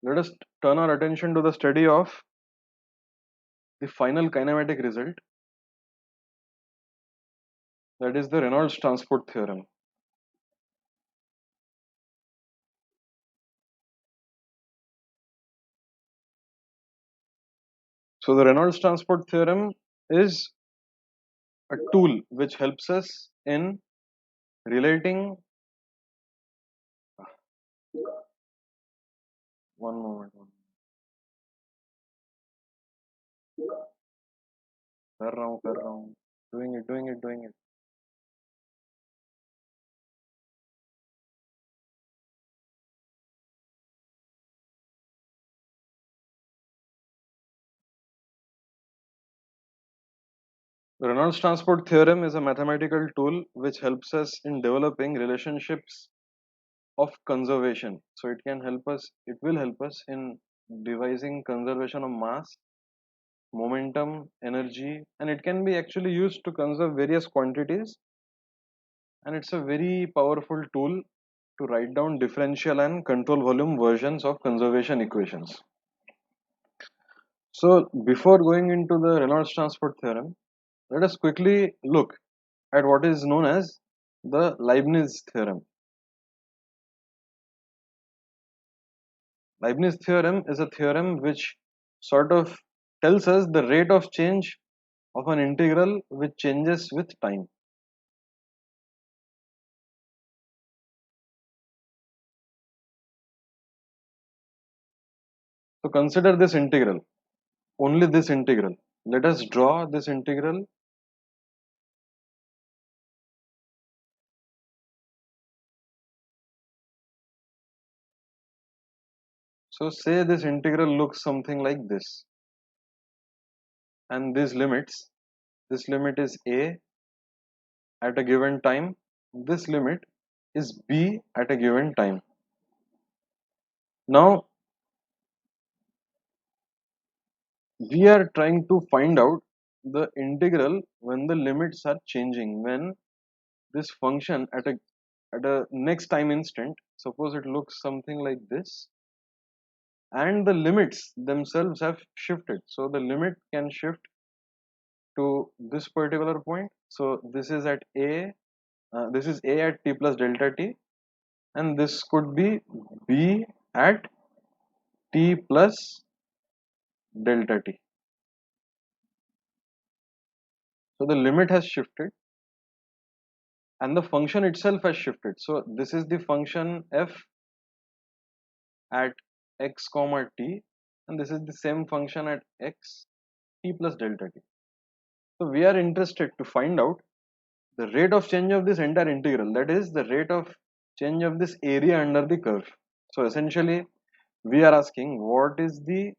Let us turn our attention to the study of the final kinematic result, that is the Reynolds transport theorem. So the Reynolds transport theorem is a tool which helps us in relating. One moment. कर रहा हूँ. Doing it. The Reynolds transport theorem is a mathematical tool which helps us in developing relationships of conservation. So it will help us in devising conservation of mass, momentum, energy, and it can be actually used to conserve various quantities. And it's a very powerful tool to write down differential and control volume versions of conservation equations. So before going into the Reynolds transport theorem, let us quickly look at what is known as the Leibniz theorem. Leibniz theorem is a theorem which sort of tells us the rate of change of an integral which changes with time. So consider this integral, only this integral. Let us draw this integral. So say this integral looks something like this, and these limits, this limit is a at a given time, this limit is b at a given time. Now we are trying to find out the integral when the limits are changing, when this function at a next time instant, suppose it looks something like this, and the limits themselves have shifted. So the limit can shift to this particular point. So this is at a, this is a at t plus delta t, and this could be b at t plus delta t. So the limit has shifted and the function itself has shifted. So this is the function f at x comma t, and this is the same function at x t plus delta t. So we are interested to find out the rate of change of this entire integral, that is the rate of change of this area under the curve. So essentially we are asking what is the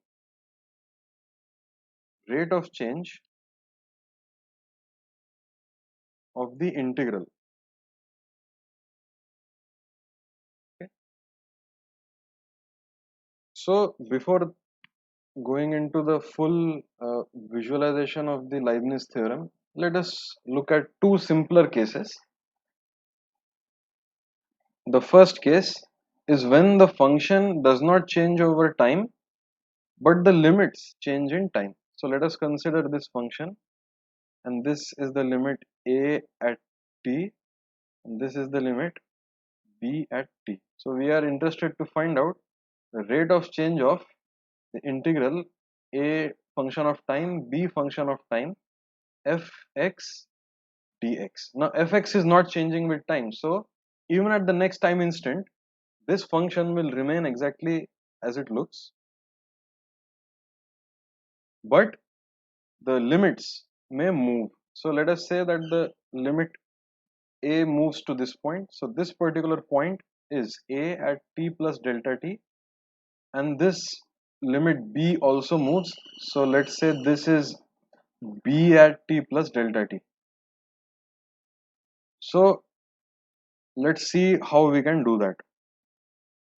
rate of change of the integral. Okay. So before going into the full visualization of the Leibniz theorem, let us look at two simpler cases. The first case is when the function does not change over time, but the limits change in time. So let us consider this function, and this is the limit a at t, and this is the limit b at t. So we are interested to find out the rate of change of the integral a function of time, b function of time, fx dx. Now fx is not changing with time, so even at the next time instant, this function will remain exactly as it looks, but the limits may move. So let us say that the limit a moves to this point. So this particular point is a at t plus delta t, and this limit b also moves. So let's say this is b at t plus delta t. So let's see how we can do that.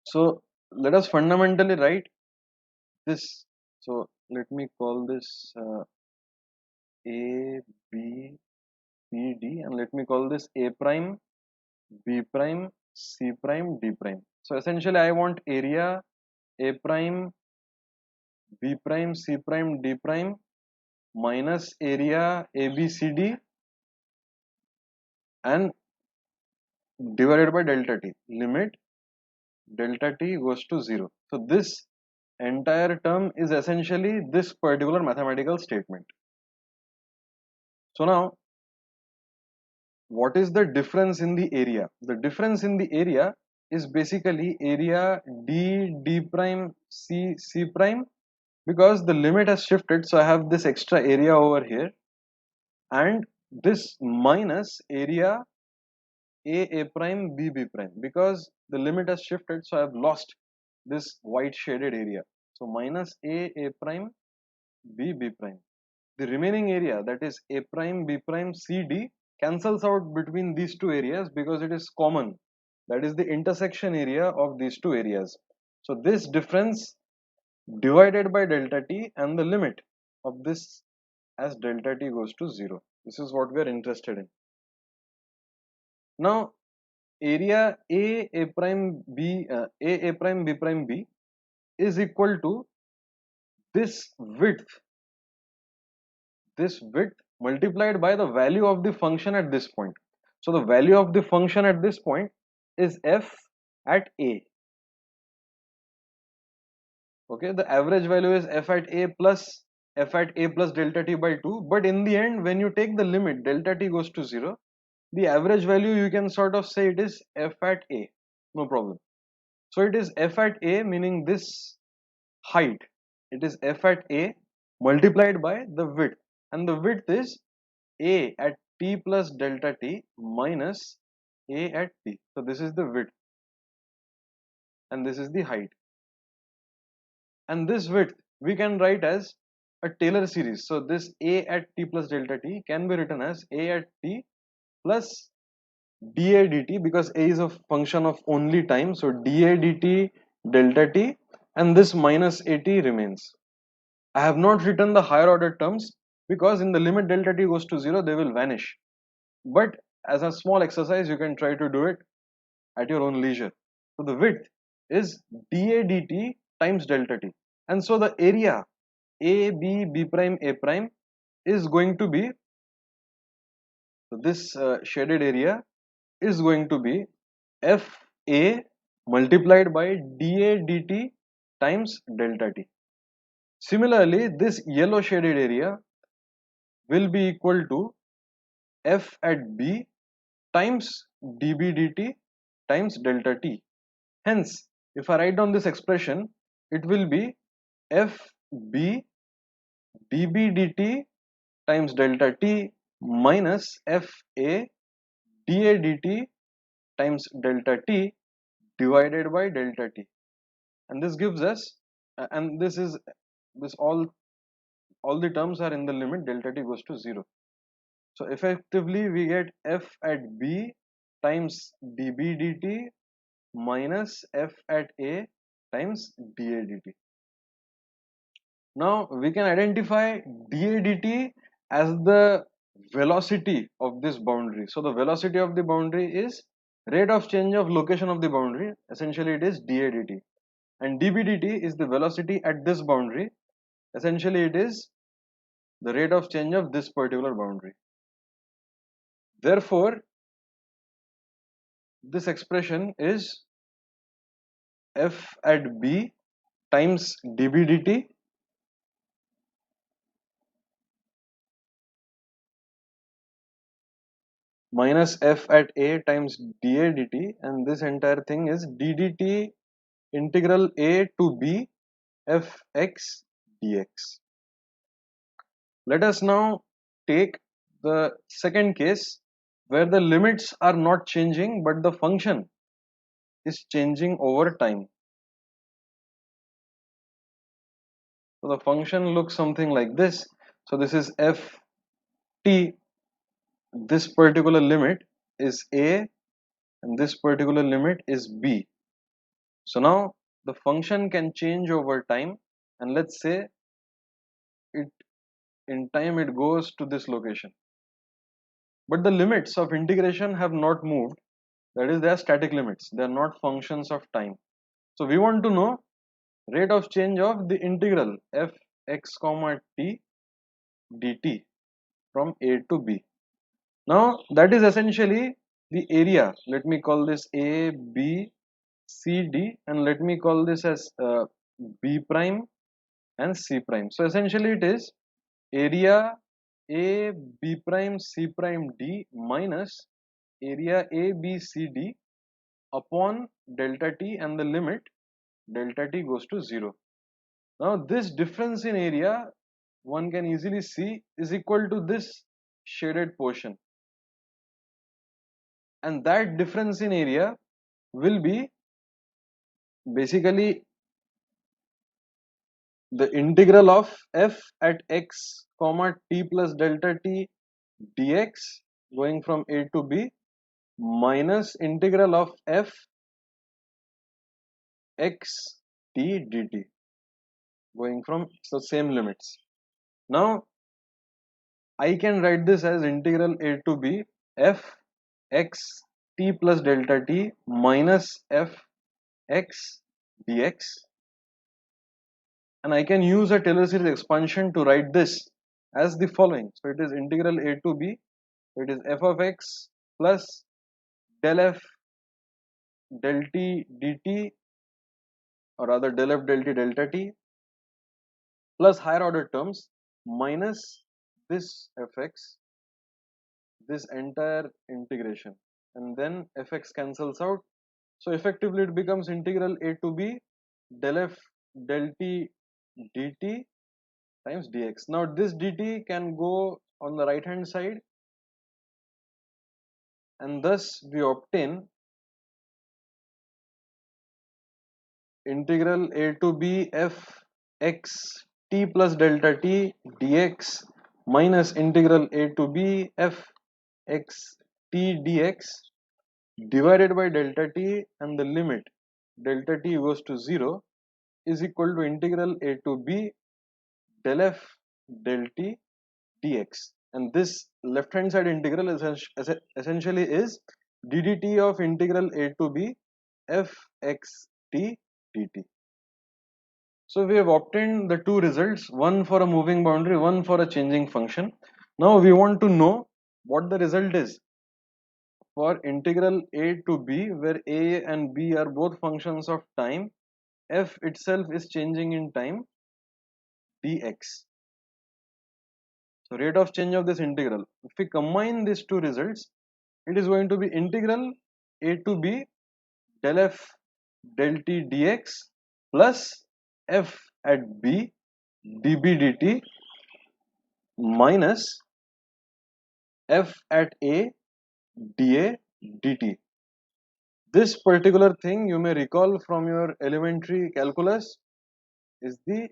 So let us fundamentally write this. So let me call this a b c d, and let me call this a prime, b prime, c prime, d prime. So essentially I want area a prime b prime c prime d prime minus area abcd and divided by delta t, limit delta t goes to 0. So this entire term is essentially this particular mathematical statement. So now, what is the difference in the area? The difference in the area is basically area d prime c prime, because the limit has shifted, so I have this extra area over here, and this minus area a prime b prime, because the limit has shifted, so I have lost this white shaded area. So minus a prime b prime. The remaining area, that is a prime b prime c d, cancels out between these two areas because it is common. That is the intersection area of these two areas. So this difference divided by delta t and the limit of this as delta t goes to 0. This is what we are interested in. Now area a prime b a prime b prime b is equal to this width multiplied by the value of the function at this point. So the value of the function at this point is f at a. Okay, the average value is f at a plus delta t by 2, but in the end when you take the limit delta t goes to 0, the average value you can sort of say it is f at a, no problem. So it is f at a, meaning this height, it is f at a multiplied by the width, and the width is a at t plus delta t minus a at t. So this is the width and this is the height, and this width we can write as a Taylor series. So this a at t plus delta t can be written as a at t plus dA dt, because a is a function of only time, so dA dt delta t, and this minus at remains. I have not written the higher order terms because in the limit delta t goes to 0 they will vanish, but as a small exercise you can try to do it at your own leisure. So the width is dA dt times delta t, and so the area a b b prime a prime is going to be, so this shaded area is going to be f a multiplied by dA dt times delta t. Similarly, this yellow shaded area will be equal to f at b times dB dt times delta t. Hence, if I write down this expression, it will be f b dB dt times delta t minus f a dA dt times delta t divided by delta t, and this gives us and this is this all the terms are in the limit delta t goes to 0. So effectively we get f at b times dB dt minus f at a times dA dt. Now we can identify dA dt as the velocity of this boundary. So the velocity of the boundary is rate of change of location of the boundary. Essentially it is dA dt, and dB dt is the velocity at this boundary. Essentially it is the rate of change of this particular boundary. Therefore this expression is f at b times dB dt minus f at a times dA dt, and this entire thing is ddt integral a to b fx dx. Let us now take the second case where the limits are not changing but the function is changing over time. So the function looks something like this. So this is f t, this particular limit is a and this particular limit is b. So now the function can change over time, and let's say it in time it goes to this location, but the limits of integration have not moved. That is, they are static limits, they are not functions of time. So we want to know rate of change of the integral f x comma t dt from a to b. Now that is essentially the area. Let me call this a, b, c, d, and let me call this as b prime and c prime. So essentially it is area a, b prime, c prime, d minus area a, b, c, d upon delta t, and the limit delta t goes to 0. Now this difference in area, one can easily see, is equal to this shaded portion, and that difference in area will be basically the integral of f at x comma t plus delta t dx going from a to b minus integral of f x t dt going from the same limits. Now I can write this as integral a to b f x t plus delta t minus f x dx, and I can use a Taylor series expansion to write this as the following. So it is integral a to b, so it is f of x plus del f del t dt, or rather del f del t delta t, plus higher order terms minus this fx, this entire integration, and then fx cancels out. So effectively it becomes integral a to b del f del t dt times dx. Now this dt can go on the right hand side, and thus we obtain integral a to b f x t plus delta t dx minus integral a to b f x t dx divided by delta t, and the limit delta t goes to 0 is equal to integral a to b del f del t dx, and this left hand side integral essentially is ddt of integral a to b f x t dt. So we have obtained the two results, one for a moving boundary, one for a changing function. Now we want to know what the result is for integral a to b, where a and b are both functions of time, f itself is changing in time, dx. So rate of change of this integral, if we combine these two results, it is going to be integral a to b del f del t dx plus f at b db dt minus f at a dA dt. This particular thing you may recall from your elementary calculus is the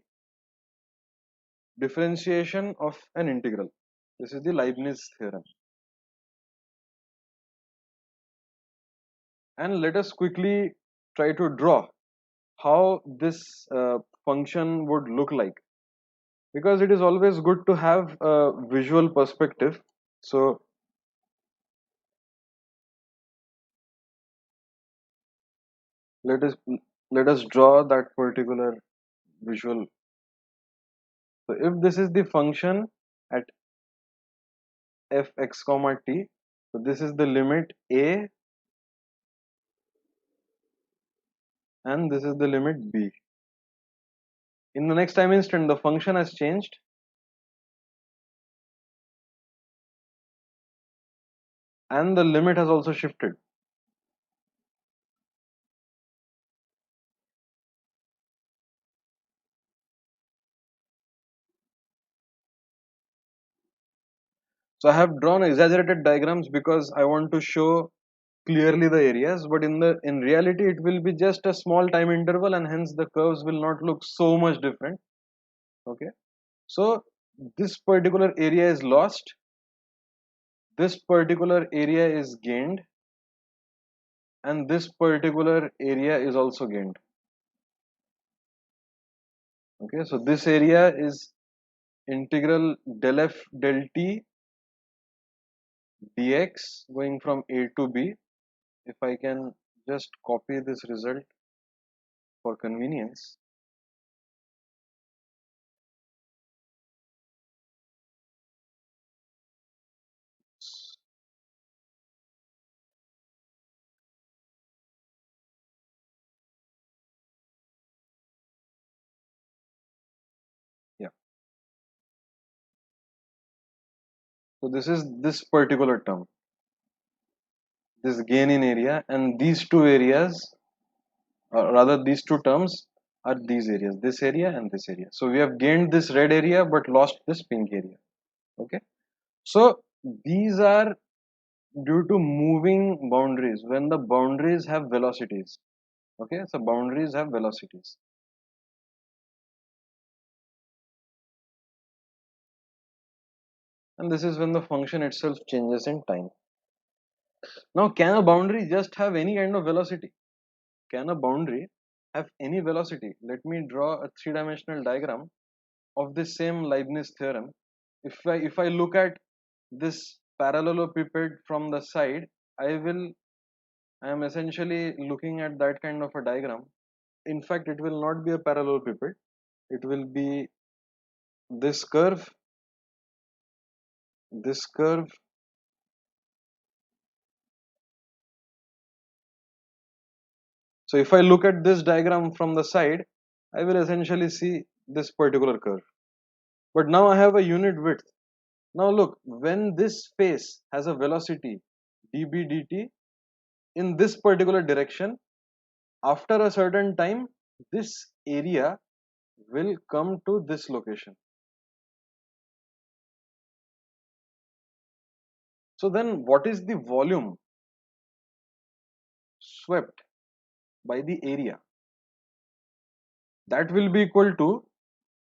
differentiation of an integral. This is the Leibniz theorem. And let us quickly try to draw how this function would look like, because it is always good to have a visual perspective. So let us draw that particular visual. So if this is the function at f x comma t, so this is the limit a and this is the limit b. In the next time instant the function has changed, and the limit has also shifted. So I have drawn exaggerated diagrams because I want to show clearly the areas, but in reality it will be just a small time interval, and hence the curves will not look so much different. Okay, so this particular area is lost, this particular area is gained, and this particular area is also gained. Okay, so this area is integral del f del t dx going from a to b. If I can just copy this result for convenience, So this is this particular term, this gain in area, and these two areas, or rather these two terms are these areas, this area and this area. So we have gained this red area but lost this pink area. Okay. So these are due to moving boundaries when the boundaries have velocities. Okay. So boundaries have velocities. And this is when the function itself changes in time. Now, can a boundary just have any kind of velocity? Can a boundary have any velocity? Let me draw a three-dimensional diagram of this same Leibniz theorem. If I look at this parallelepiped from the side, I am essentially looking at that kind of a diagram. In fact, it will not be a parallelepiped. It will be this curve, this curve. So if I look at this diagram from the side, I will essentially see this particular curve. But now I have a unit width. Now look, when this space has a velocity dB dt in this particular direction, after a certain time, this area will come to this location. So then what is the volume swept by the area? That will be equal to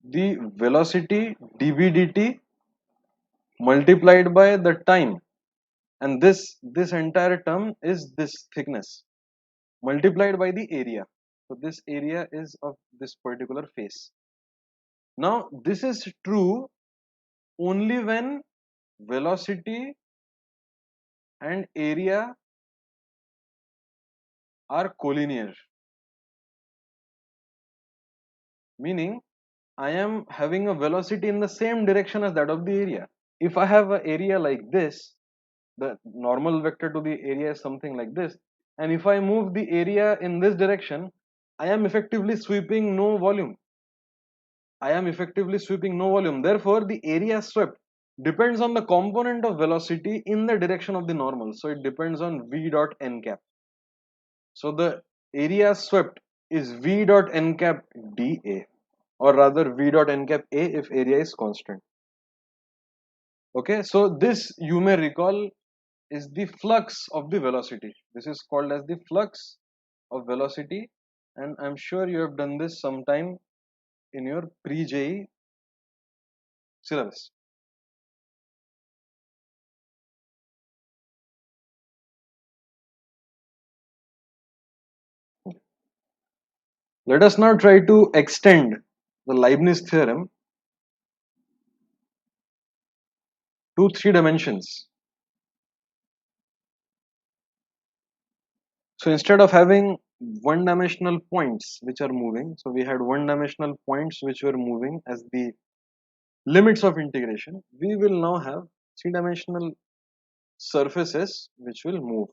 the velocity dB dt multiplied by the time, and this entire term is this thickness multiplied by the area. So this area is of this particular face. Now this is true only when velocity and area are collinear, meaning I am having a velocity in the same direction as that of the area. If I have an area like this, the normal vector to the area is something like this, and if I move the area in this direction, I am effectively sweeping no volume. I am effectively sweeping no volume. Therefore, the area swept depends on the component of velocity in the direction of the normal. So it depends on v dot n cap. So the area swept is v dot n cap dA, or rather v dot n cap A if area is constant. Okay, so this you may recall is the flux of the velocity. This is called as the flux of velocity, and I'm sure you have done this sometime in your pre-JE syllabus. Let us now try to extend the Leibniz theorem to three dimensions. So instead of having one-dimensional points which are moving, so we had one-dimensional points which were moving as the limits of integration. We will now have three-dimensional surfaces which will move.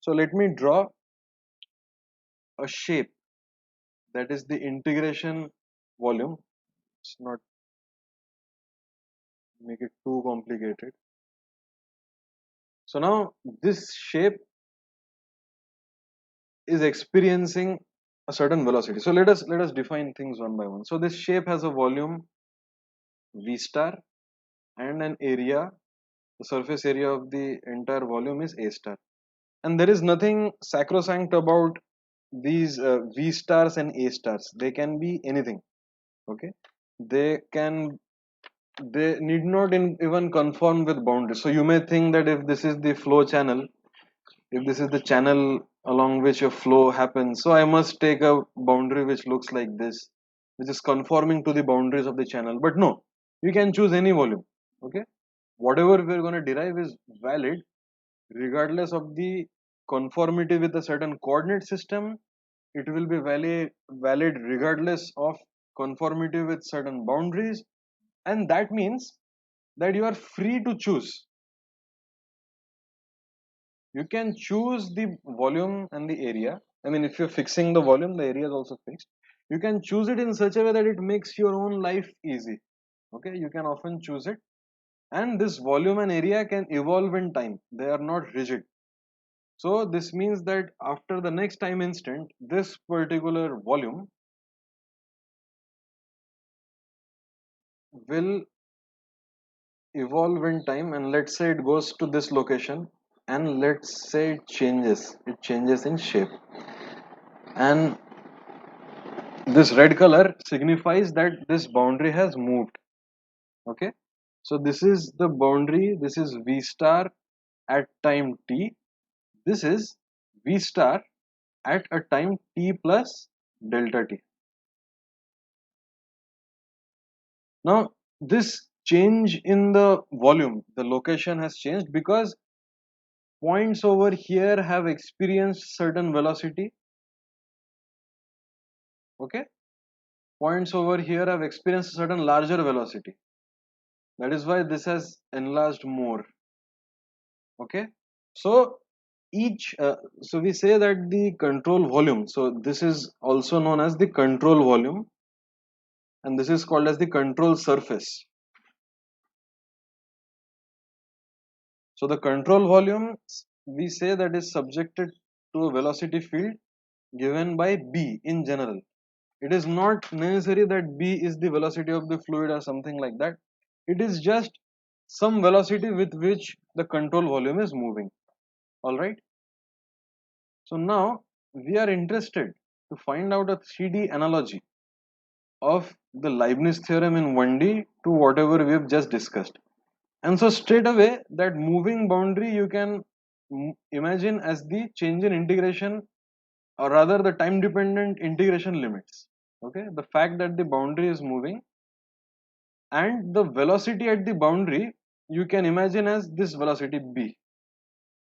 So let me draw a shape that is the integration volume. Let's not make it too complicated. So now this shape is experiencing a certain velocity. So let us define things one by one. So this shape has a volume v star and an area. The surface area of the entire volume is a star, and there is nothing sacrosanct about these v stars and a stars. They can be anything. Okay, they can they need not even conform with boundaries. So you may think that if this is the flow channel, if this is the channel along which a flow happens, so I must take a boundary which looks like this, which is conforming to the boundaries of the channel. But no, you can choose any volume. Okay, whatever we're going to derive is valid regardless of the conformity with a certain coordinate system. It will be valid regardless of conformity with certain boundaries, and that means that you are free to choose. You can choose the volume and the area. I mean, if you're fixing the volume, the area is also fixed. You can choose it in such a way that it makes your own life easy. Okay, you can often choose it, and this volume and area can evolve in time. They are not rigid. So this means that after the next time instant, this particular volume will evolve in time, and let's say it goes to this location, and let's say it changes in shape, and this red color signifies that this boundary has moved. Okay, so this is the boundary, this is v star at time t, this is v star at a time t plus delta t. Now this change in the volume, the location has changed because points over here have experienced certain velocity. Okay, points over here have experienced a certain larger velocity. That is why this has enlarged more. Okay, so so we say that the control volume, so this is also known as the control volume, and this is called as the control surface. So the control volume, we say that is subjected to a velocity field given by b in general. It is not necessary that b is the velocity of the fluid or something like that. It is just some velocity with which the control volume is moving. All right. So now we are interested to find out a 3D analogy of the Leibniz theorem in 1D to whatever we have just discussed. And so straight away that moving boundary you can imagine as the change in integration, or rather the time dependent integration limits. Okay, the fact that the boundary is moving and the velocity at the boundary you can imagine as this velocity b.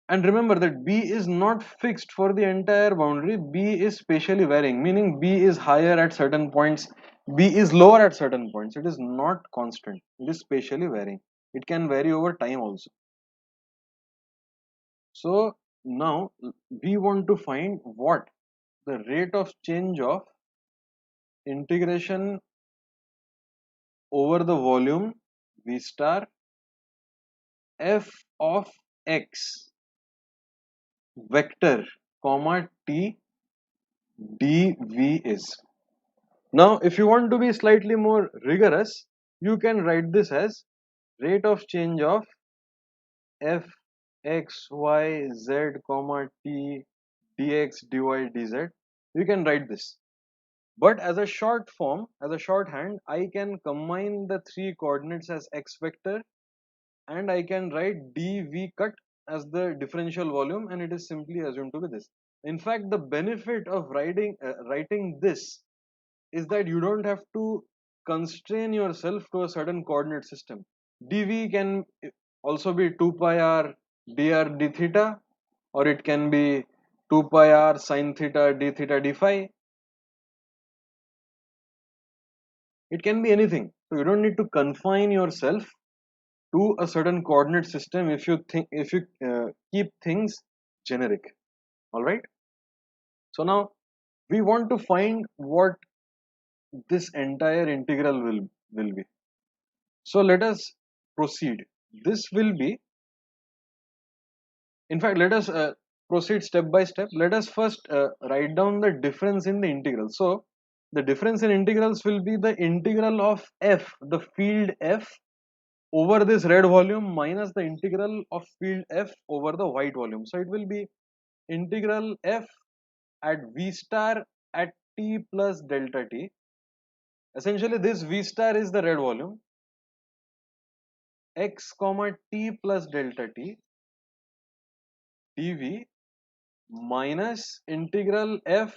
And remember that b is not fixed for the entire boundary, b is spatially varying, meaning b is higher at certain points, b is lower at certain points. It is not constant, it is spatially varying. It can vary over time also. So now we want to find what the rate of change of integration over the volume v star f of x vector comma t dv is. Now if you want to be slightly more rigorous, you can write this as rate of change of f x y z comma t dx dy dz. You can write this, but as a short form, as a shorthand, I can combine the three coordinates as x vector, and I can write dv cut as the differential volume, and it is simply assumed to be this. In fact, the benefit of writing this is that you don't have to constrain yourself to a certain coordinate system. dv can also be 2 pi r dr d theta, or it can be 2 pi r sine theta d theta d phi. It can be anything. So you don't need to confine yourself to a certain coordinate system if you keep things generic. All right. So now we want to find what this entire integral will be. So let us proceed. This will be, in fact, let us proceed step by step. Let us first write down the difference in the integral. So the difference in integrals will be the integral of f, the field f, over this red volume minus the integral of field f over the white volume. So it will be integral f at v star at t plus delta t. Essentially this v star is the red volume, x comma t plus delta t dv minus integral f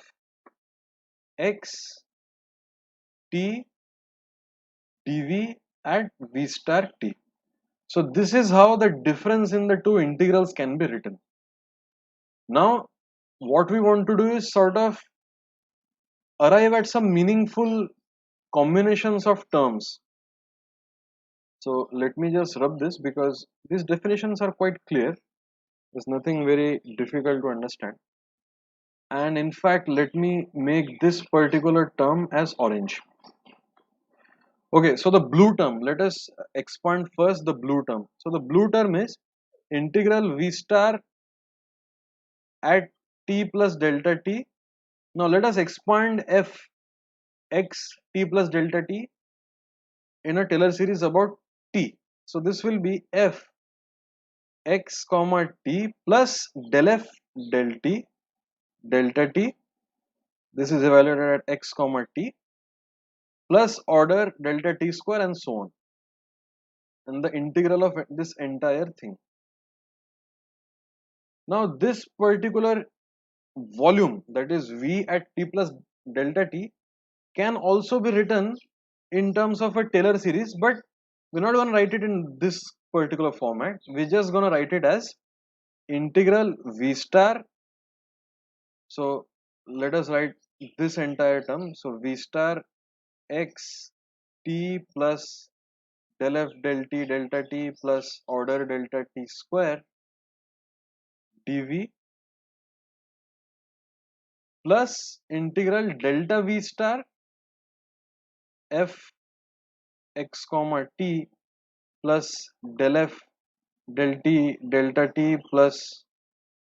x t dv at v star t. So this is how the difference in the two integrals can be written. Now what we want to do is sort of arrive at some meaningful combinations of terms. So let me just rub this because these definitions are quite clear. There's nothing very difficult to understand. And in fact, let me make this particular term as orange. Okay, so the blue term, let us expand first the blue term. So the blue term is integral v star at t plus delta t. Now let us expand f x t plus delta t in a Taylor series about t. So this will be f x comma t plus del f del t delta t. This is evaluated at x comma t plus order delta t square and so on, and the integral of this entire thing. Now this particular volume, that is v at t plus delta t, can also be written in terms of a Taylor series, but we're not going to write it in this particular format. We're just going to write it as integral v star. So let us write this entire term. So v star x t plus del f del t delta t plus order delta t square dv plus integral delta v star f x comma t plus del f del t delta t plus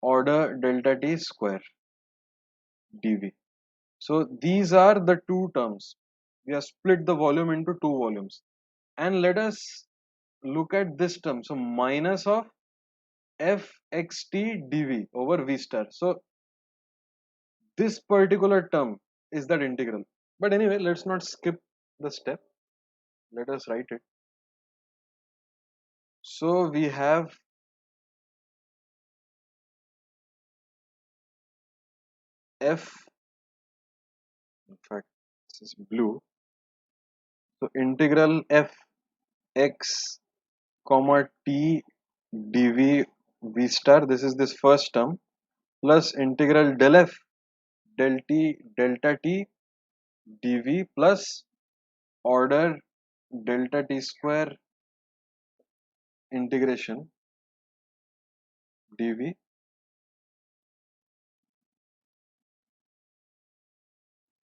order delta t square dv. So these are the two terms. We have split the volume into two volumes, and let us look at this term. So minus of f x t dv over v star. So this particular term is that integral. But anyway, let's not skip the step. Let us write it. So we have f, in fact, this is blue. So integral f x comma t dv v star. This is this first term plus integral del f del t delta t dv plus order delta t square integration dv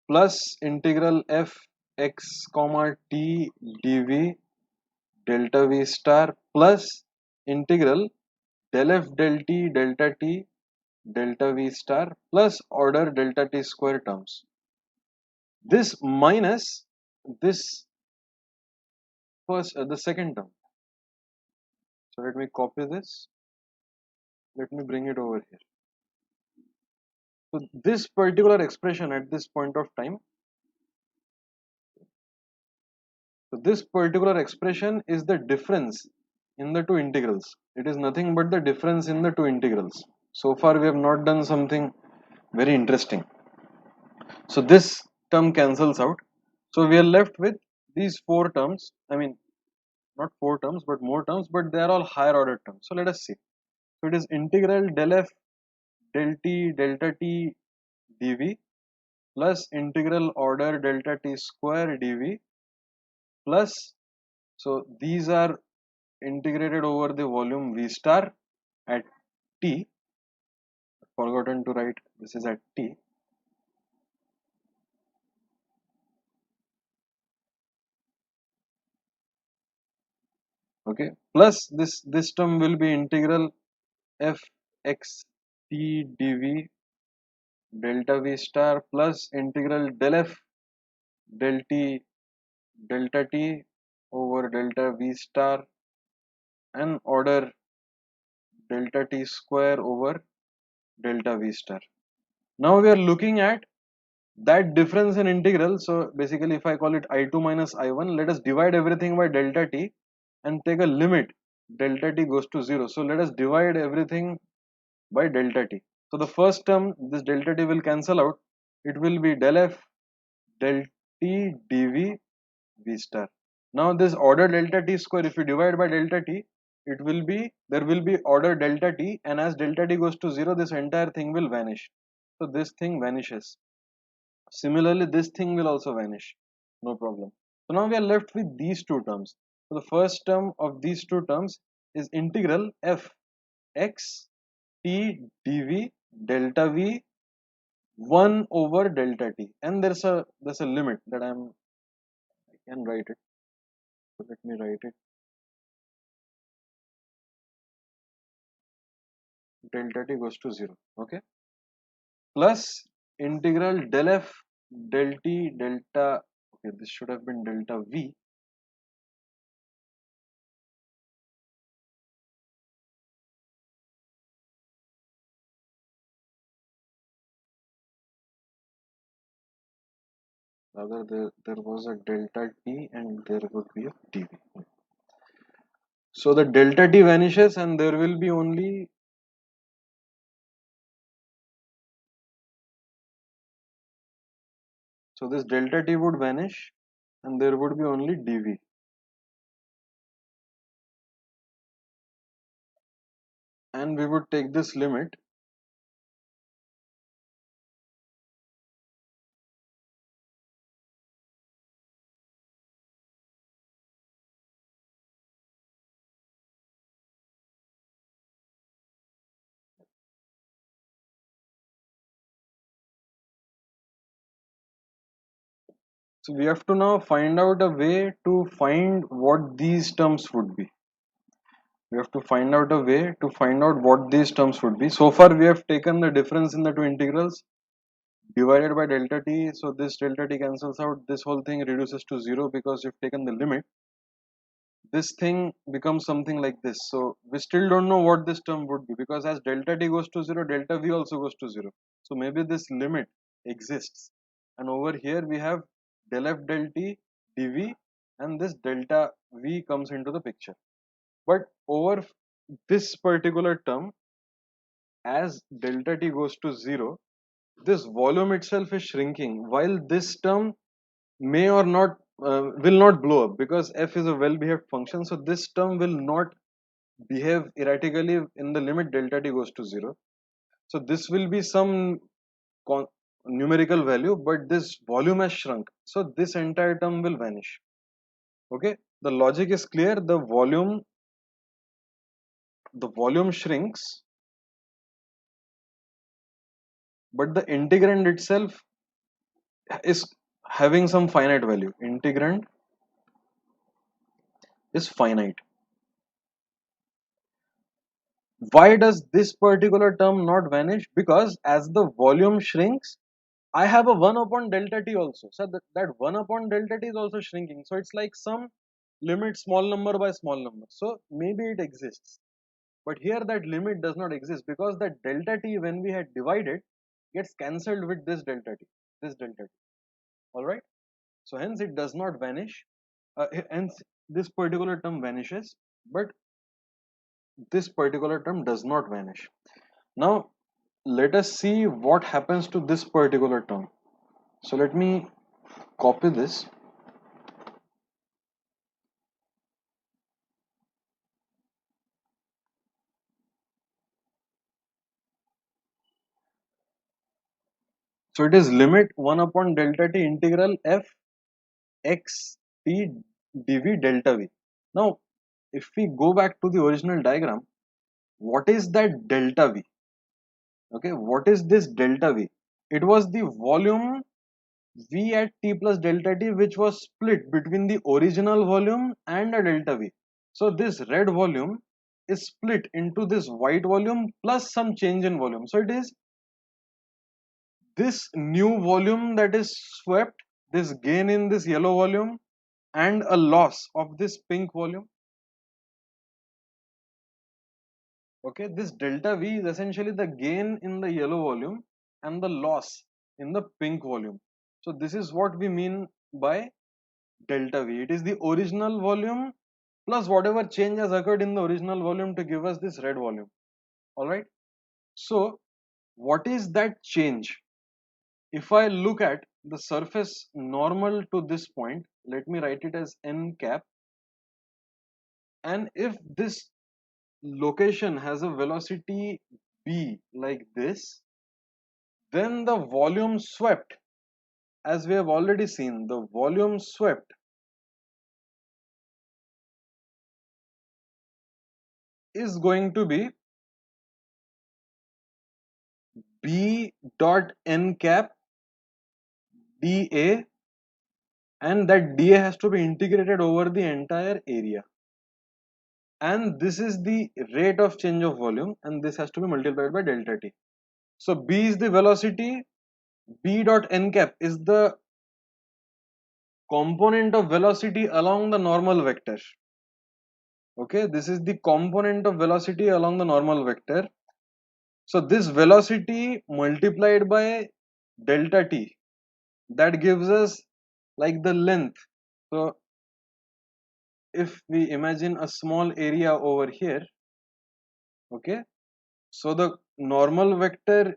plus integral f x comma t dv delta v star plus integral del f del t delta t delta v star plus order delta t square terms. This minus this first the second term. So let me copy this. Let me bring it over here. So this particular expression at this point of time, so this particular expression is the difference in the two integrals. It is nothing but the difference in the two integrals. So far we have not done something very interesting. So this term cancels out. So we are left with these four terms. I mean, not four terms, but more terms, but they are all higher order terms. So let us see. So it is integral del f del t delta t dv plus integral order delta t square dv plus, so these are integrated over the volume v star at t. Forgotten to write this is at t. Okay, plus this term will be integral f x t dv delta v star plus integral del f del t delta t over delta v star and order delta t square over delta v star. Now we are looking at that difference in integral. So basically if I call it I2 minus I1, let us divide everything by delta t and take a limit delta t goes to 0. So let us divide everything by delta t. So the first term, this delta t will cancel out. It will be del f del t dv v star. Now this order delta t square, if you divide by delta t, it will be, there will be order delta t, and as delta t goes to 0, this entire thing will vanish. So this thing vanishes. Similarly, this thing will also vanish. No problem. So now we are left with these two terms. So the first term of these two terms is integral f x t dv delta v 1 over delta t, and there's a limit that I can write it. So let me write it. Delta t goes to 0. Okay. Plus integral del f del t delta. Okay, this should have been delta v. Rather, there was a delta t and there would be a dv. So the delta t vanishes and there will be only. So this delta t would vanish and there would be only dv. And we would take this limit. So we have to now find out a way to find what these terms would be. We have to find out a way to find out what these terms would be. So far we have taken the difference in the two integrals divided by delta t. So this delta t cancels out. This whole thing reduces to 0 because you've taken the limit. This thing becomes something like this. So we still don't know what this term would be because as delta t goes to 0, delta v also goes to 0. So maybe this limit exists. And over here we have del f del t dv and this delta v comes into the picture. But over this particular term, as delta t goes to 0, this volume itself is shrinking while this term may or not will not blow up because f is a well behaved function. So this term will not behave erratically in the limit delta t goes to 0. So this will be some numerical value, but this volume has shrunk. So this entire term will vanish. Okay, the logic is clear. The volume shrinks, but the integrand itself is having some finite value. Integrand is finite. Why does this particular term not vanish? Because as the volume shrinks, I have a 1 upon delta t also. So that 1 upon delta t is also shrinking. So it's like some limit small number by small number. So maybe it exists. But here that limit does not exist because that delta t when we had divided gets cancelled with this delta t. This delta t. Alright. So hence it does not vanish. Hence this particular term vanishes. But this particular term does not vanish. Now let us see what happens to this particular term. So let me copy this. So it is limit 1 upon delta t integral f x t dv delta v. Now if we go back to the original diagram, what is that delta v? Okay, what is this delta v? It was the volume v at t plus delta t which was split between the original volume and a delta v. So this red volume is split into this white volume plus some change in volume. So it is this new volume that is swept, this gain in this yellow volume and a loss of this pink volume. Okay, this delta V is essentially the gain in the yellow volume and the loss in the pink volume. So this is what we mean by delta V. It is the original volume plus whatever change has occurred in the original volume to give us this red volume. Alright. So what is that change? If I look at the surface normal to this point, let me write it as n cap, and if this location has a velocity b like this, then the volume swept, as we have already seen, the volume swept is going to be b dot n cap dA and that dA has to be integrated over the entire area, and this is the rate of change of volume, and this has to be multiplied by delta t. So B is the velocity, B dot n cap is the component of velocity along the normal vector. Okay, this is the component of velocity along the normal vector. So this velocity multiplied by delta t, that gives us like the length. So if we imagine a small area over here, okay, so the normal vector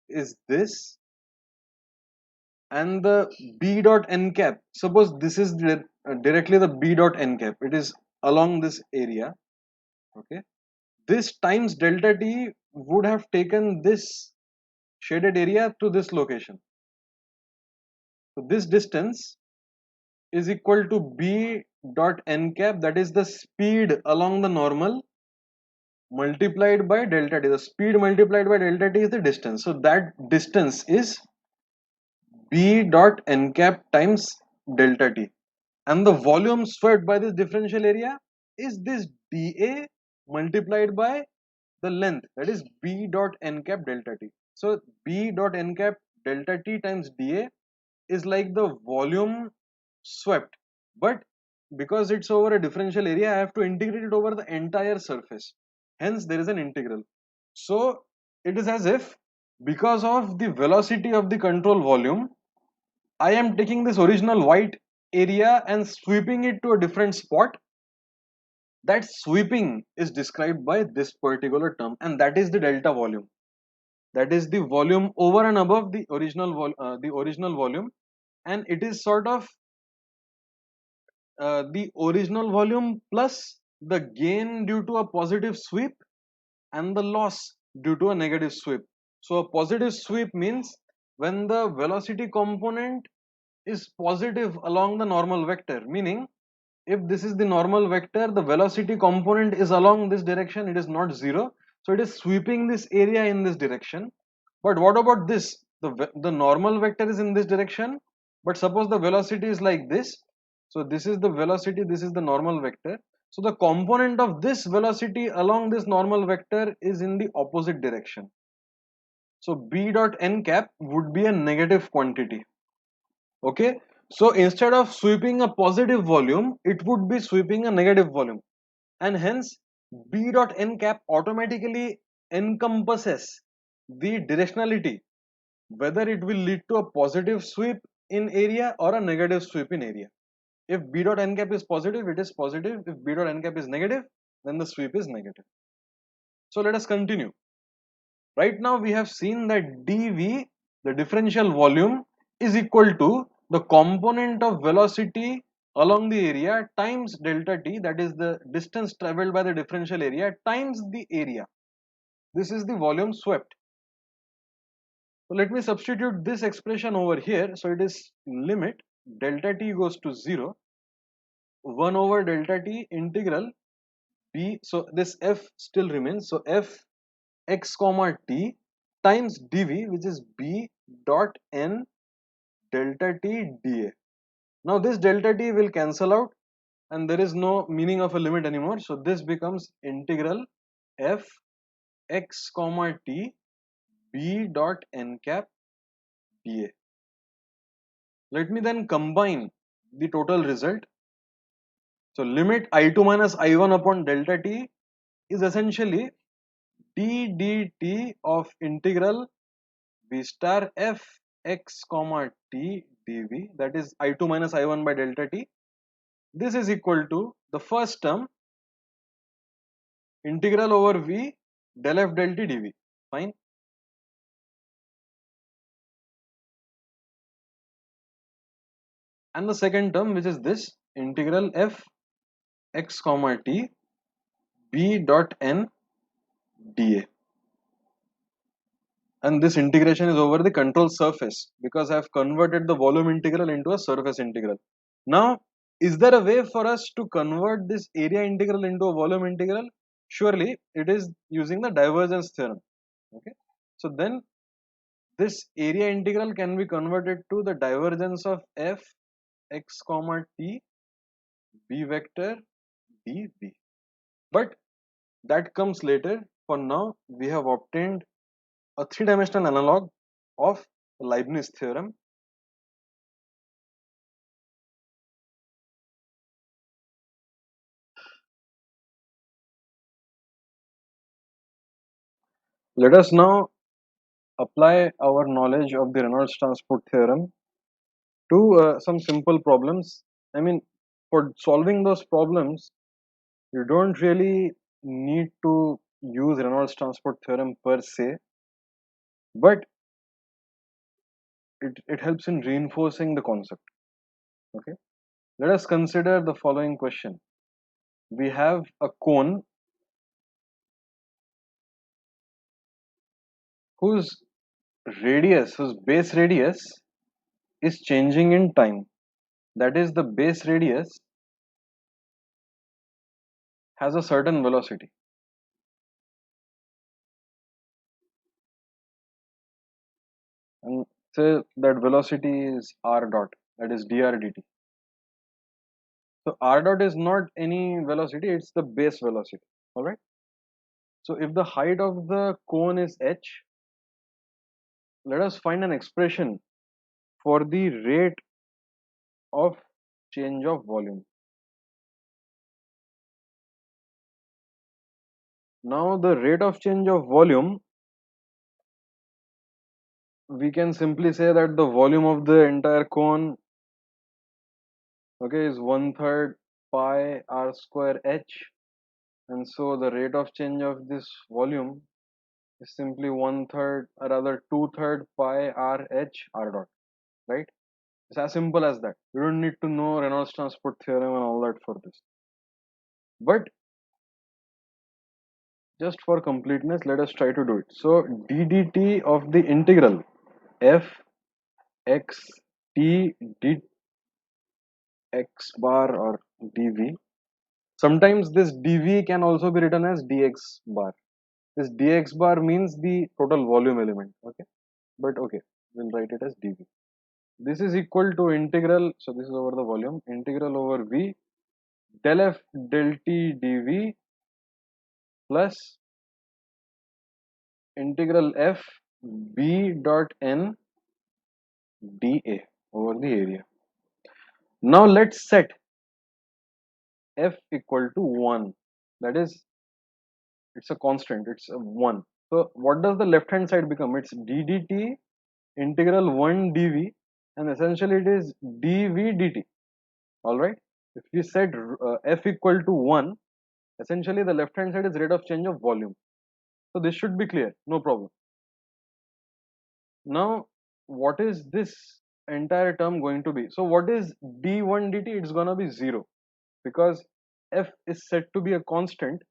is this, and the b dot n cap, suppose this is directly the b dot n cap, it is along this area, okay, this times delta t would have taken this shaded area to this location. So this distance is equal to b dot n cap, that is the speed along the normal multiplied by delta t. The speed multiplied by delta t is the distance. So that distance is b dot n cap times delta t. And the volume swept by this differential area is this dA multiplied by the length, that is b dot n cap delta t. So b dot n cap delta t times dA is like the volume swept, but because it's over a differential area, I have to integrate it over the entire surface, hence there is an integral. So it is as if, because of the velocity of the control volume, I am taking this original white area and sweeping it to a different spot. That sweeping is described by this particular term, and that is the delta volume. That is the volume over and above the original volume, and it is sort of the original volume plus the gain due to a positive sweep and the loss due to a negative sweep. So a positive sweep means when the velocity component is positive along the normal vector, meaning if this is the normal vector, the velocity component is along this direction, it is not zero, so it is sweeping this area in this direction. But what about this? The normal vector is in this direction, but suppose the velocity is like this. So this is the velocity, this is the normal vector. So the component of this velocity along this normal vector is in the opposite direction. So b dot n cap would be a negative quantity. Okay, so instead of sweeping a positive volume, it would be sweeping a negative volume, and hence b dot n cap automatically encompasses the directionality, whether it will lead to a positive sweep in area or a negative sweep in area. If b dot n cap is positive, it is positive. If b dot n cap is negative, then the sweep is negative. So let us continue. Right now we have seen that dv, the differential volume, is equal to the component of velocity along the area times delta t, that is the distance traveled by the differential area, times the area. This is the volume swept. So let me substitute this expression over here. So it is limit delta t goes to 0, 1 over delta t integral b, so this f still remains, so f x comma t times dv, which is b dot n delta t dA. Now this delta t will cancel out and there is no meaning of a limit anymore, so this becomes integral f x comma t b dot n cap dA. Let me then combine the total result. So limit I2 minus I1 upon delta t is essentially d dt of integral v star f x comma t dv, that is I2 minus I1 by delta t. This is equal to the first term integral over v del f del t dv. Fine. And the second term, which is this integral f x comma t b dot n dA. And this integration is over the control surface because I have converted the volume integral into a surface integral. Now, is there a way for us to convert this area integral into a volume integral? Surely it is using the divergence theorem. Okay, so then this area integral can be converted to the divergence of f x comma t b vector dv. But that comes later. For now, we have obtained a three-dimensional analog of Leibniz theorem. Let us now apply our knowledge of the Reynolds transport theorem to some simple problems. I mean, for solving those problems, you don't really need to use Reynolds transport theorem per se, but it helps in reinforcing the concept. Okay, let us consider the following question. We have a cone whose whose base radius is changing in time. That is, the base radius has a certain velocity, and say that velocity is r dot, that is dr dt. So r dot is not any velocity, it's the base velocity. All right. So if the height of the cone is h, let us find an expression for the rate of change of volume. Now the rate of change of volume, we can simply say that the volume of the entire cone, okay, is 1/3 pi r square h, and so the rate of change of this volume is simply 1/3, or rather 2/3 pi r h r dot, right? It's as simple as that. You don't need to know Reynolds transport theorem and all that for this. But just for completeness, let us try to do it. So d dt of the integral f x t d x bar or dv. Sometimes this dv can also be written as dx bar. This dx bar means the total volume element. Okay, but okay, we'll write it as dv. This is equal to integral. So this is over the volume. Integral over v del f del t dv plus integral f b dot n dA over the area. Now let's set f equal to 1. That is, it's a constant, it's a 1. So what does the left hand side become? It's d dt integral 1 dv, and essentially it is dv dt. Alright. If we set f equal to 1, essentially the left hand side is rate of change of volume. So this should be clear, no problem. Now, what is this entire term going to be? So what is d1 dt? It's gonna be 0, because f is set to be a constant.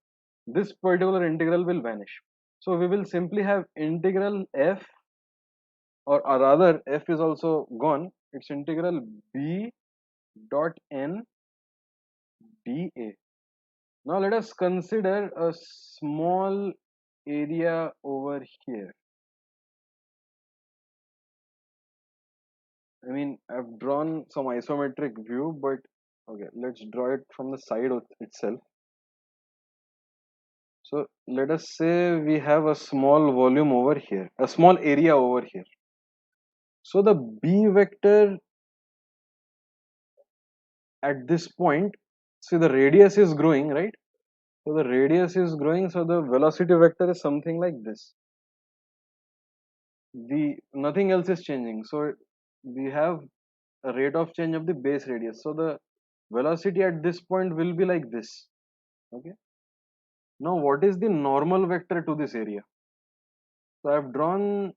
This particular integral will vanish. So we will simply have integral f, or rather f is also gone. It's integral b dot n dA. Now let us consider a small area over here. I mean, I've drawn some isometric view, but okay, let's draw it from the side itself. So let us say we have a small volume over here, a small area over here. So the b vector at this point, see the radius is growing, right? So the radius is growing, so the velocity vector is something like this. The nothing else is changing. So we have a rate of change of the base radius. So the velocity at this point will be like this. Okay. Now what is the normal vector to this area? So I have drawn,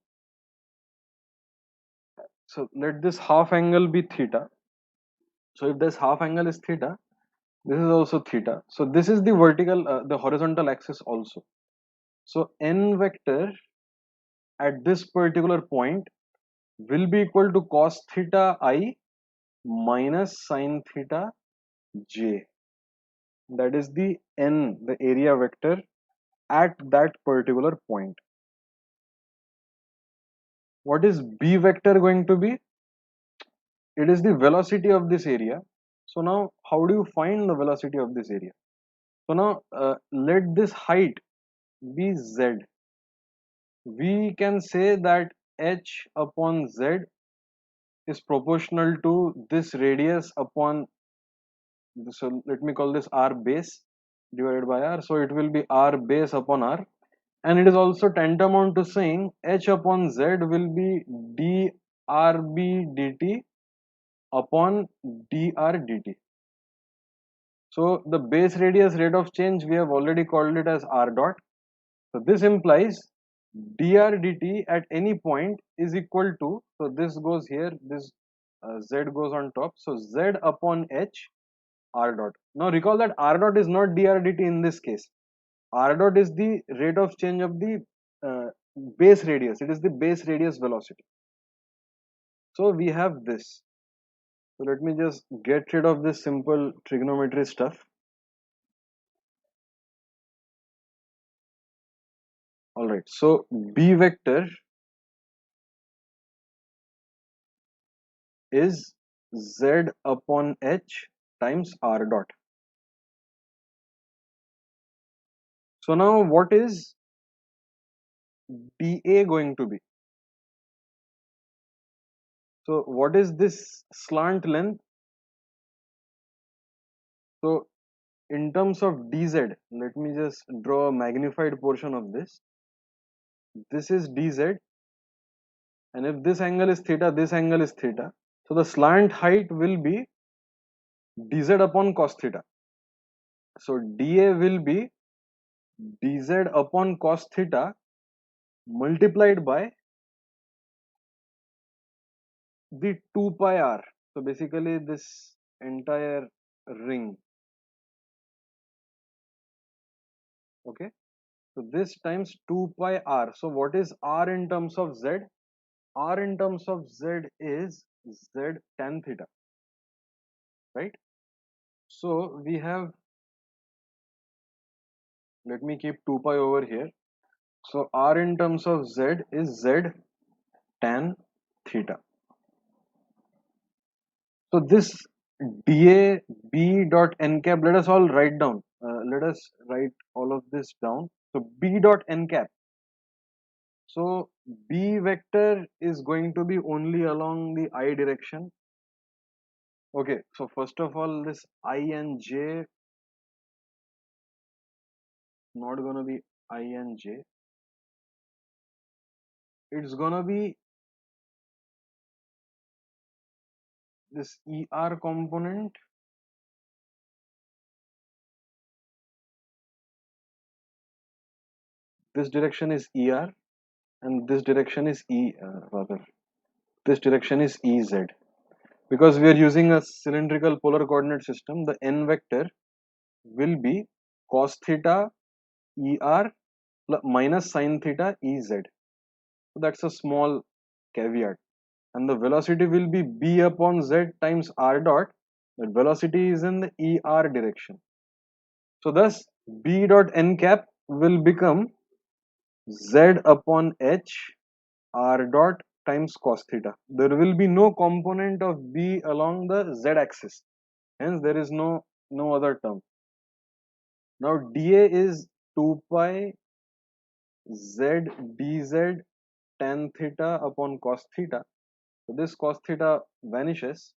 so let this half angle be theta. So if this half angle is theta, this is also theta. So this is the vertical, the horizontal axis also. So n vector at this particular point will be equal to cos theta I minus sin theta j. That is the n, the area vector at that particular point. What is b vector going to be? it is the velocity of this area. So now how do you find the velocity of this area? So now let this height be z. We can say that h upon z is proportional to this radius upon, so let me call this r base divided by r. So it will be r base upon r, and it is also tantamount to saying h upon z will be drb dt upon dr dt. So the base radius rate of change, we have already called it as r dot. So this implies dr dt at any point is equal to, so this goes here, this z goes on top, so z upon h r dot. Now recall that r dot is not dr dt in this case. R dot is the rate of change of the base radius. It is the base radius velocity. So we have this. So let me just get rid of this simple trigonometry stuff. Alright, so B vector is Z upon H times R dot. So now what is dA going to be? So what is this slant length? So in terms of dz, let me just draw a magnified portion of this. This is dz, and if this angle is theta, this angle is theta. So the slant height will be dz upon cos theta. So dA will be dz upon cos theta multiplied by the 2 pi r. So basically this entire ring. Okay. So this times 2 pi r. So what is r in terms of z? R in terms of z is z tan theta. Right? So we have, let me keep 2 pi over here. So r in terms of z is z tan theta. So this dA b dot n cap, let us all write down. Let us write all of this down. So b dot n cap. So b vector is going to be only along the I direction. Okay, so first of all, this I and j not gonna be I and j. It's gonna be this ER component. This direction is ER, and this direction is rather this direction is EZ. Because we are using a cylindrical polar coordinate system, the n vector will be cos theta ER minus sin theta EZ. So that's a small caveat. And the velocity will be b upon z times r dot. That velocity is in the ER direction. So thus b dot n cap will become z upon h r dot times cos theta. There will be no component of b along the z axis. Hence there is no other term. Now dA is 2 pi z dz tan theta upon cos theta. So this cos theta vanishes,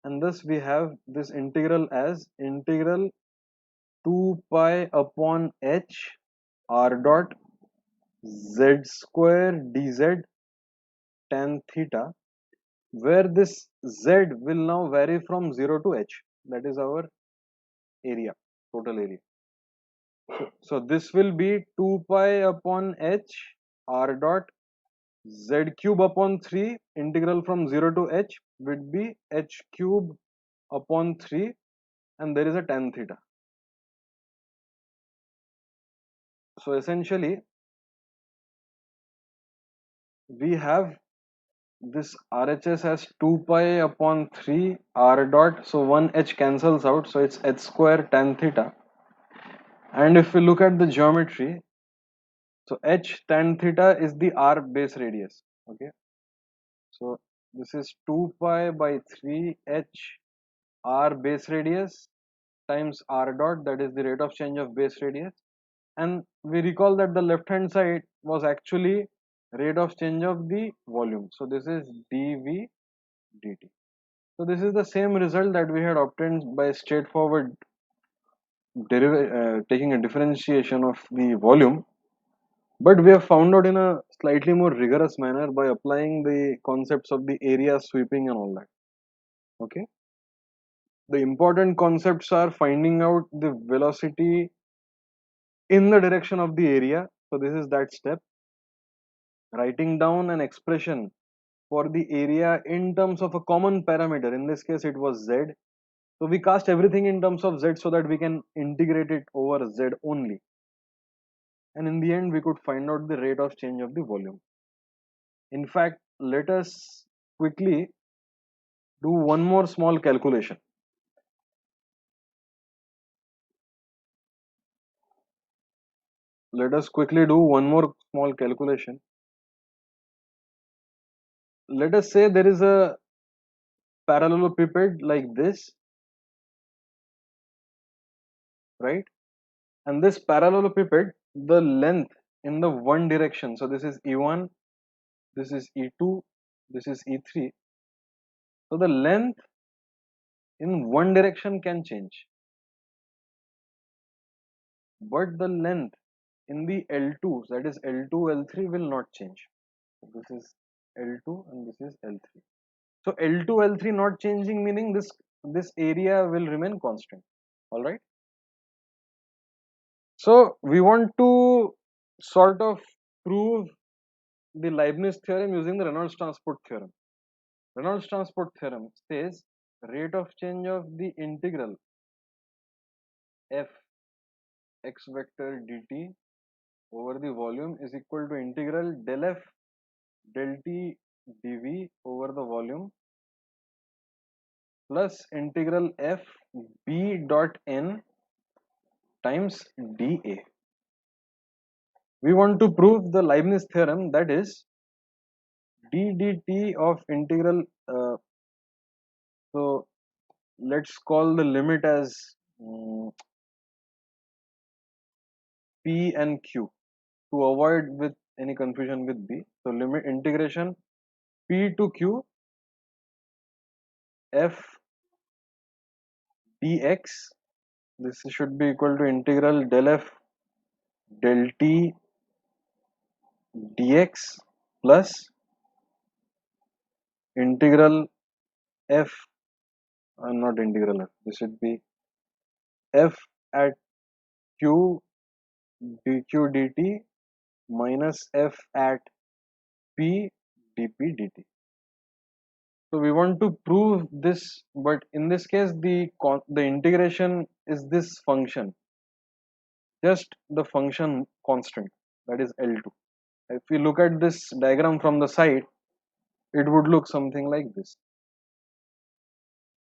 and thus we have this integral as integral 2 pi upon h r dot z square dz tan theta, where this z will now vary from 0 to h. That is our area, total area. So this will be 2 pi upon h r dot z cube upon 3, integral from 0 to h would be h cube upon 3, and there is a tan theta. So essentially we have this RHS as 2 pi upon 3 r dot, so 1 h cancels out, so it's h square tan theta. And if we look at the geometry, so h tan theta is the r base radius. Okay, so This is 2 pi by 3 h r base radius times r dot, that is the rate of change of base radius. And we recall that the left hand side was actually rate of change of the volume. So this is dv dt. So this is the same result that we had obtained by straightforward taking a differentiation of the volume, but we have found out in a slightly more rigorous manner by applying the concepts of the area sweeping and all that. Okay, the important concepts are finding out the velocity in the direction of the area. So this is that step. Writing down an expression for the area in terms of a common parameter. In this case, it was z. So we cast everything in terms of z so that we can integrate it over z only. And in the end, we could find out the rate of change of the volume. In fact, let us quickly do one more small calculation. Let us quickly do one more small calculation. Let us say there is a parallelepiped like this, right? And this parallelepiped, the length in the one direction, so this is E1, this is E2, this is E3. So the length in one direction can change, but the length in the L2, that is L2, L3 will not change. So this is L2 and this is L3. So L2, L3 not changing, meaning this area will remain constant. All right. So we want to sort of prove the Leibniz theorem using the Reynolds transport theorem. Reynolds transport theorem says rate of change of the integral f x vector dt over the volume is equal to integral del f del t dv over the volume plus integral f b dot n times dA. We want to prove the Leibniz theorem, that is d dt of integral. So let's call the limit as p and q to avoid with any confusion with b. So limit integration p to q f dx. This should be equal to integral del f del t dx plus integral f, not integral f, this should be f at q dq dt minus f at p dp dt. So we want to prove this, but in this case the integration is this function, just the function constant, that is L2. If we look at this diagram from the side, it would look something like this.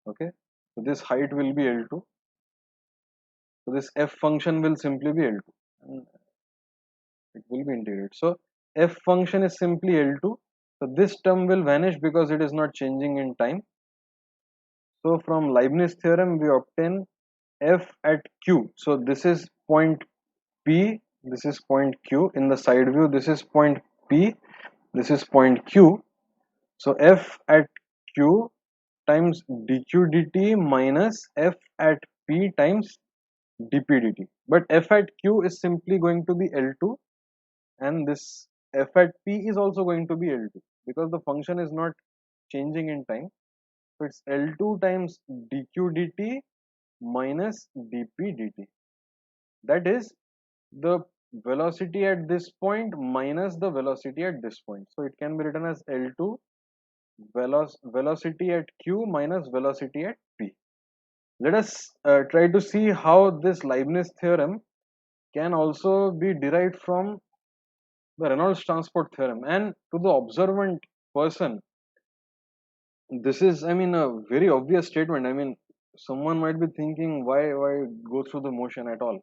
Okay, so this height will be L2, so this f function will simply be L2 and it will be integrated. So f function is simply L2, so this term will vanish because it is not changing in time. So from Leibniz theorem we obtain f at q. So this is point P, this is point Q. In the side view, this is point P, this is point Q. So f at Q times dq dt minus f at P times dp dt. But f at Q is simply going to be L2 and this f at P is also going to be L2 because the function is not changing in time. So it's L2 times dq dt minus dp dt. That is the velocity at this point minus the velocity at this point. So it can be written as L2 velocity at Q minus velocity at P. Let us try to see how this Leibniz theorem can also be derived from the Reynolds transport theorem. And to the observant person, this is, I mean, a very obvious statement. I mean, someone might be thinking, why go through the motion at all?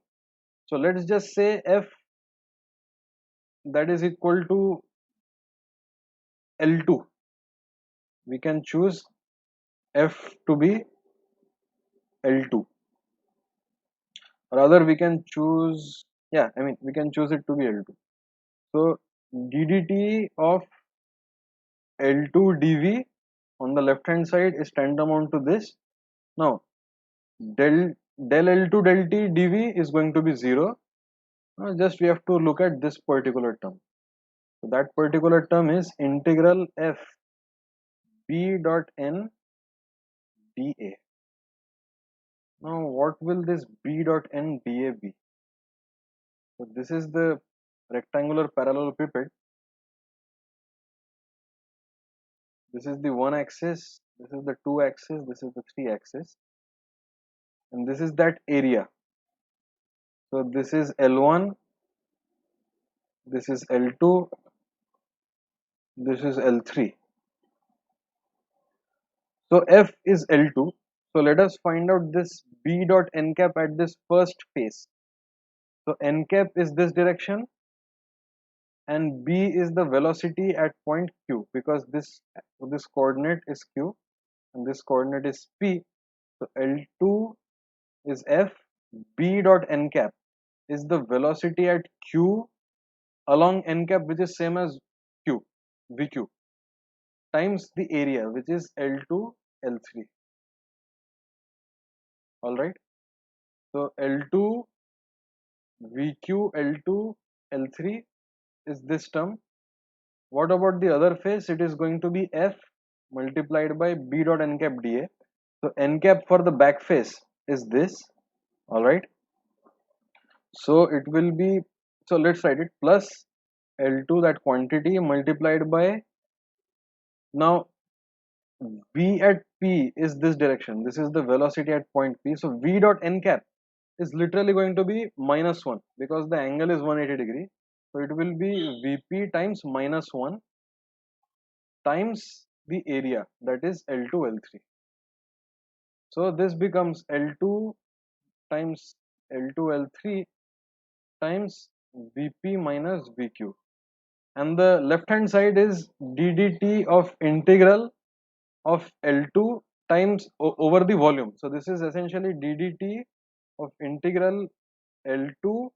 So let's just say F that is equal to L2. we can choose F to be L2. Rather, we can choose, yeah, I mean, we can choose it to be L2. So, ddt of L2 dV on the left hand side is tantamount to this. Now, del L2 del T dV is going to be 0. Now, just we have to look at this particular term. So, that particular term is integral F B dot N dA. Now, what will this B dot N dA be? So, this is the rectangular parallelepiped. This is the one axis, this is the two axis, this is the three axis, and this is that area. So, this is L1, this is L2, this is L3. So, F is L2. So, let us find out this B dot N cap at this first face. So, N cap is this direction and B is the velocity at point Q, because this coordinate is Q and this coordinate is P. So, L2 is F, B dot N cap is the velocity at Q along N cap, which is same as Q, VQ, times the area, which is L2 L3. All right. So, L2 VQ L2 L3 is this term. What about the other face? It is going to be F multiplied by B dot N cap dA. So, N cap for the back face is this. All right. So, it will be, so let's write it, plus L2, that quantity, multiplied by, now V at P is this direction. This is the velocity at point P. So, V dot N cap is literally going to be -1 because the angle is 180 degree. So, it will be Vp times -1 times the area, that is L2 L3. So, this becomes L2 times L2 L3 times Vp minus Vq, and the left hand side is ddt of integral of L2 times over the volume. So, this is essentially ddt of integral L2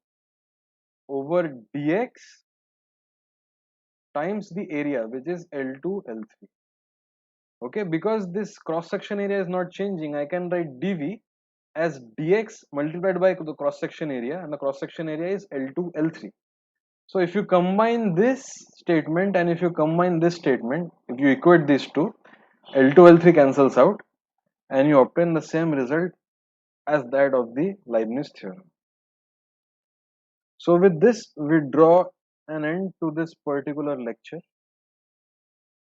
over dx times the area, which is L2 L3. Okay, because this cross section area is not changing, I can write dV as dx multiplied by the cross section area, and the cross section area is L2 L3. So, if you combine this statement and if you combine this statement, if you equate these two, L2 L3 cancels out and you obtain the same result as that of the Leibniz theorem. So, with this we draw an end to this particular lecture.